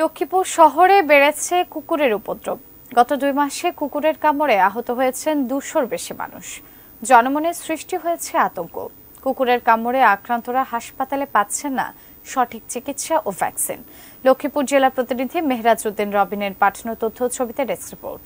লক্ষ্মীপুর শহরে বেড়েছে কুকুরের উপদ্রব। গত 2 মাসে কুকুরের কামড়ে আহত হয়েছেন 200-র বেশি মানুষ। জনমনে সৃষ্টি হয়েছে আতঙ্ক। কুকুরের কামড়ে আক্রান্তরা হাসপাতালে পাচ্ছেন না সঠিক চিকিৎসা ও ভ্যাকসিন। লক্ষ্মীপুর জেলা প্রতিনিধি মেহরাজ উদ্দিন রবিনের পাঠানো তথ্য ছবিতে ডেস্ক রিপোর্ট।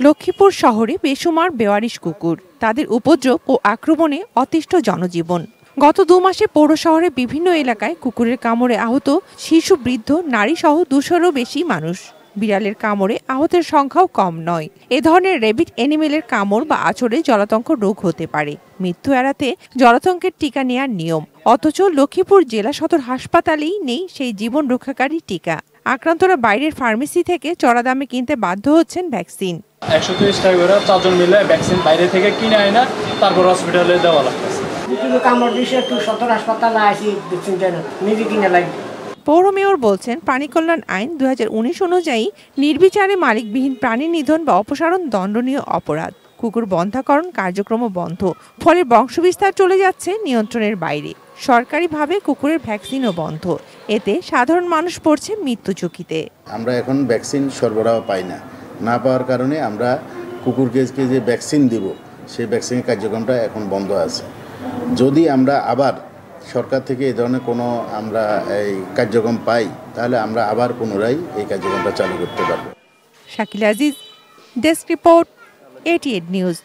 লক্ষ্মীপুর শহরে বেসুমার বেওয়ারিশ কুকুর, তাদের উপদ্রব ও আক্রমণে অতিষ্ঠ জনজীবন। গত 2 মাসে পৌর শহরে বিভিন্ন এলাকায় কুকুরের কামড়ে আহত শিশু, বৃদ্ধ, নারী সহ 200-রও বেশি মানুষ। বিড়ালের কামড়ে আহতের সংখ্যাও কম নয়। এ ধরনের রেবিট অ্যানিমেলের কামড় বা আঁচড়ে জলাতঙ্ক রোগ হতে পারে। মৃত্যু এড়াতে জলাতঙ্কের টিকা নেওয়ার নিয়ম, অথচ লক্ষ্মীপুর জেলা সদর হাসপাতালেই নেই সেই জীবন রক্ষাকারী টিকা। আক্রান্তরা বাইরের ফার্মেসি থেকে চড়া দামে কিনতে বাধ্য হচ্ছেন ভ্যাকসিন। 130 টাকা করে 4 জন মিলে ভ্যাকসিন বাইরে থেকে কিনে আয় না, তারপর হসপিটালে দেওয়া লাগতেছে। পৌর মেয়র বলছেন, প্রাণী কল্যাণ আইন 2019 অনুযায়ী নির্বিচারে মালিকবিহীন প্রাণী নিধন বা অপসারণ দণ্ডনীয় অপরাধ। কুকুর বন্ধাকরণ কার্যক্রম বন্ধ, ফলে বংশবিস্তার চলে যাচ্ছে নিয়ন্ত্রণের বাইরে। সরকারিভাবে কুকুরের ভ্যাকসিনও বন্ধ, এতে সাধারণ মানুষ পড়ছে মৃত্যু ঝুঁকিতে। আমরা এখন ভ্যাকসিন সরবরাহ পাই না পাওয়ার কারণে আমরা কুকুরকে যে ভ্যাকসিন দিব, সেই ভ্যাকসিনের কার্যক্রমটা এখন বন্ধ আছে। যদি আমরা আবার সরকার থেকে এই ধরনের কোনো আমরা এই কার্যক্রম পাই, তাহলে আমরা আবার পুনরায় এই কার্যক্রমটা চালু করতে পারব। Shakil Aziz, desk report, 88 news.